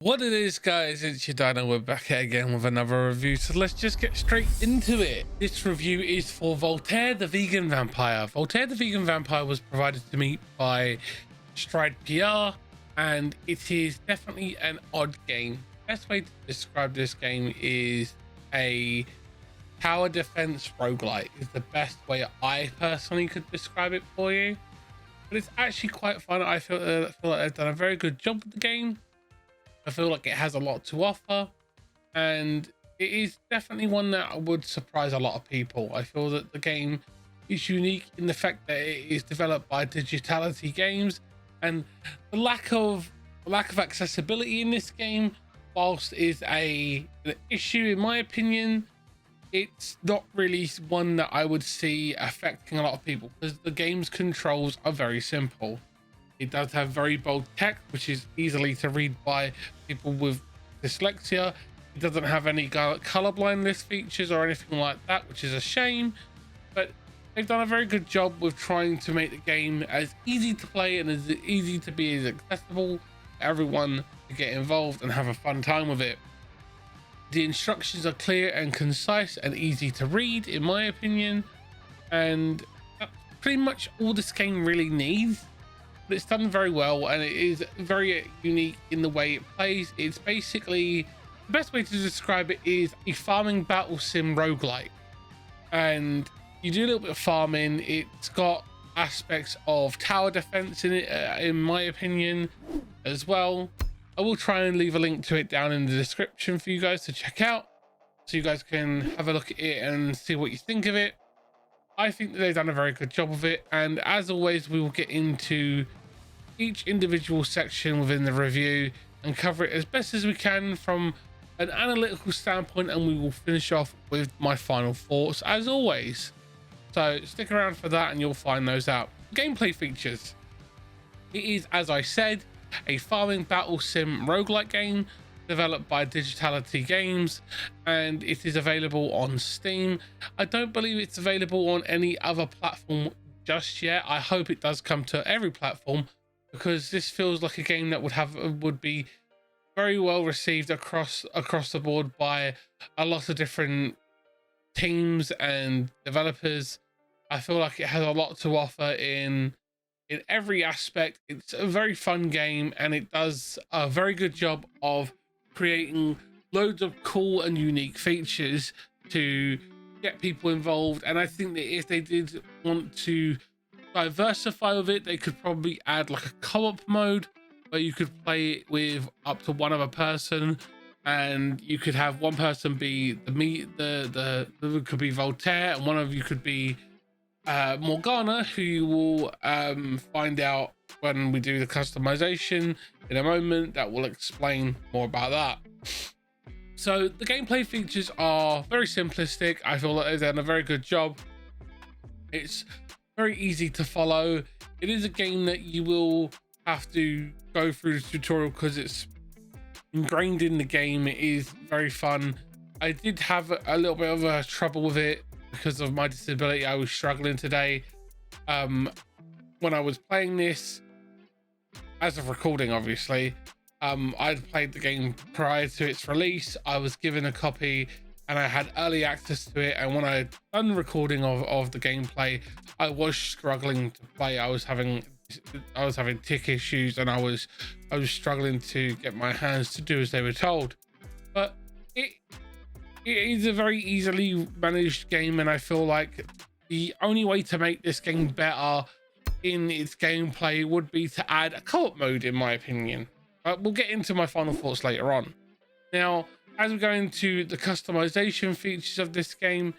What it is, guys, it's your Dino. We're back here again with another review, so let's just get straight into it. This review is for Voltaire the Vegan Vampire. Voltaire the Vegan Vampire was provided to me by Stride PR, and it is definitely an odd game. Best way to describe this game is a tower defense roguelike is the best way I personally could describe it for you. But it's actually quite fun. I feel like they've done a very good job with the game. I feel like it has a lot to offer, and it is definitely one that would surprise a lot of people. I feel that the game is unique in the fact that it is developed by Digitality Games, and the lack of accessibility in this game, whilst is an issue in my opinion, it's not really one that I would see affecting a lot of people because the game's controls are very simple. It does have very bold text, which is easily to read by people with dyslexia. It doesn't have any color blindness features or anything like that, which is a shame. But they've done a very good job with trying to make the game as easy to play and as easy to be as accessible for everyone to get involved and have a fun time with it. The instructions are clear and concise and easy to read, in my opinion. And that's pretty much all this game really needs. But it's done very well, and it is very unique in the way it plays. It's basically, the best way to describe it is a farming battle sim roguelike, and you do a little bit of farming. It's got aspects of tower defense in it, in my opinion, as well. I will try and leave a link to it down in the description for you guys to check out, so you guys can have a look at it and see what you think of it. I think that they've done a very good job of it, and as always, we will get into each individual section within the review and cover it as best as we can from an analytical standpoint, and we will finish off with my final thoughts as always. So stick around for that and you'll find those out. Gameplay features. It is, as I said, a farming battle sim roguelike game developed by Digitality Games, and it is available on Steam. I don't believe it's available on any other platform just yet. I hope it does come to every platform, because this feels like a game that would be very well received across the board by a lot of different teams and developers. I feel like it has a lot to offer in every aspect. It's a very fun game, and it does a very good job of creating loads of cool and unique features to get people involved. And I think that if they did want to diversify with it, they could probably add like a co-op mode where you could play it with up to one other person, and you could have one person be it could be Voltaire, and one of you could be Morgana, who you will find out when we do the customization in a moment. That will explain more about that. So the gameplay features are very simplistic. I feel like they've done a very good job. It's very easy to follow. It is a game that you will have to go through the tutorial because it's ingrained in the game. It is very fun. I did have a little bit of a trouble with it because of my disability. I was struggling today when I was playing this, as of recording obviously. I'd played the game prior to its release. I was given a copy and I had early access to it, and when I done recording of the gameplay, I was struggling to play. I was having tick issues, and I was struggling to get my hands to do as they were told. But it is a very easily managed game, and I feel like the only way to make this game better in its gameplay would be to add a co-op mode, in my opinion. We'll get into my final thoughts later on. Now, as we go into the customization features of this game,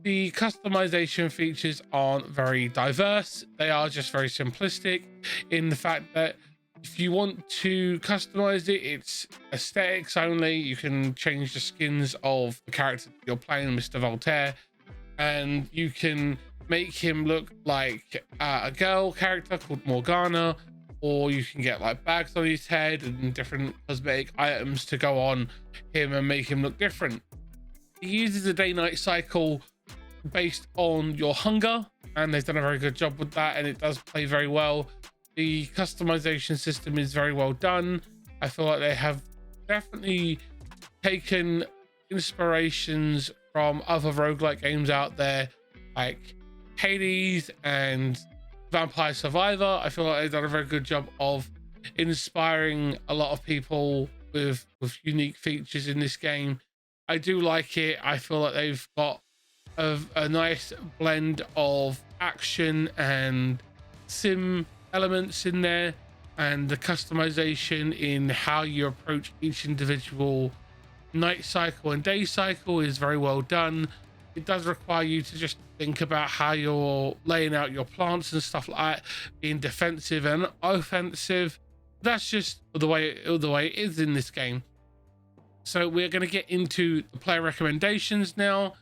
the customization features aren't very diverse. They are just very simplistic in the fact that if you want to customize it, it's aesthetics only. You can change the skins of the character you're playing, Mr. Voltaire, and you can make him look like a girl character called Morgana, or you can get like bags on his head and different cosmetic items to go on him and make him look different. He uses a day-night cycle based on your hunger, and they've done a very good job with that, and it does play very well. The customization system is very well done. I feel like they have definitely taken inspirations from other roguelike games out there, like Hades and Vampire Survivor. I feel like they've done a very good job of inspiring a lot of people with unique features in this game. I do like it. I feel like they've got a nice blend of action and sim elements in there, and the customization in how you approach each individual night cycle and day cycle is very well done. It does require you to just think about how you're laying out your plants and stuff like that, being defensive and offensive. That's just the way it is in this game. So we're going to get into the player recommendations now,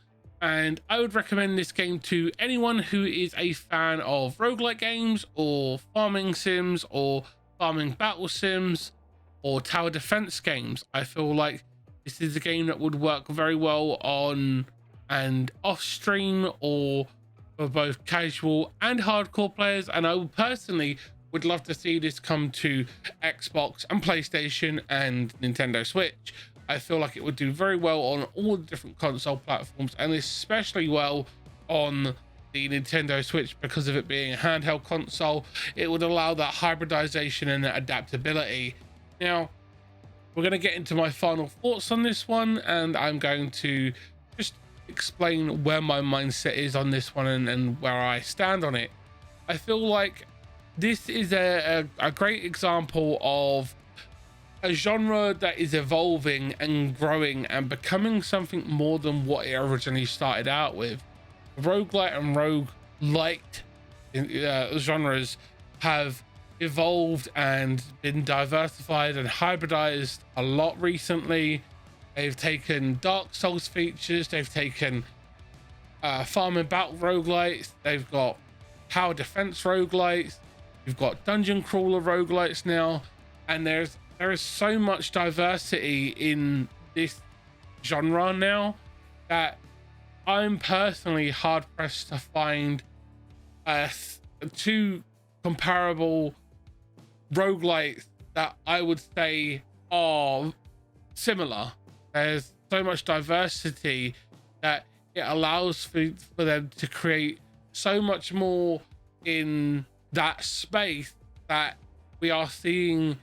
and I would recommend this game to anyone who is a fan of roguelike games or farming sims or farming battle sims or tower defense games. I feel like this is a game that would work very well on and off stream, or for both casual and hardcore players. And I personally would love to see this come to Xbox and PlayStation and Nintendo Switch. I feel like it would do very well on all the different console platforms, and especially well on the Nintendo Switch because of it being a handheld console. It would allow that hybridization and that adaptability. Now, we're going to get into my final thoughts on this one, and I'm going to just explain where my mindset is on this one and where I stand on it. I feel like this is a great example of a genre that is evolving and growing and becoming something more than what it originally started out with. Roguelite and roguelite genres have evolved and been diversified and hybridized a lot recently. They've taken Dark Souls features, they've taken farm and battle roguelites, they've got tower defense roguelites, you've got dungeon crawler roguelites now, and there is so much diversity in this genre now that I'm personally hard pressed to find two comparable roguelites that I would say are similar. There's so much diversity that it allows for them to create so much more in that space, that we are seeing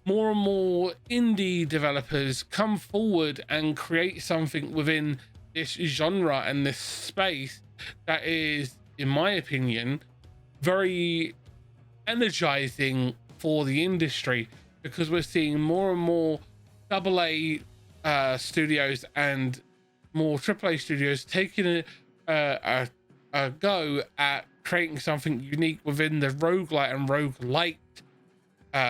more and more indie developers come forward and create something within this genre and this space that is, in my opinion, very energizing for the industry, because we're seeing more and more AA studios and more AAA studios taking a go at creating something unique within the roguelite and roguelite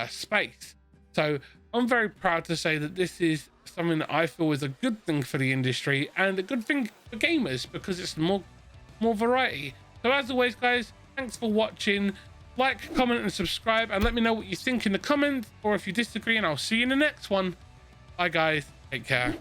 space. So I'm very proud to say that this is something that I feel is a good thing for the industry and a good thing for gamers, because it's more variety. So as always, guys, thanks for watching. Like, comment and subscribe, and let me know what you think in the comments, or if you disagree, and I'll see you in the next one. Bye guys, take care.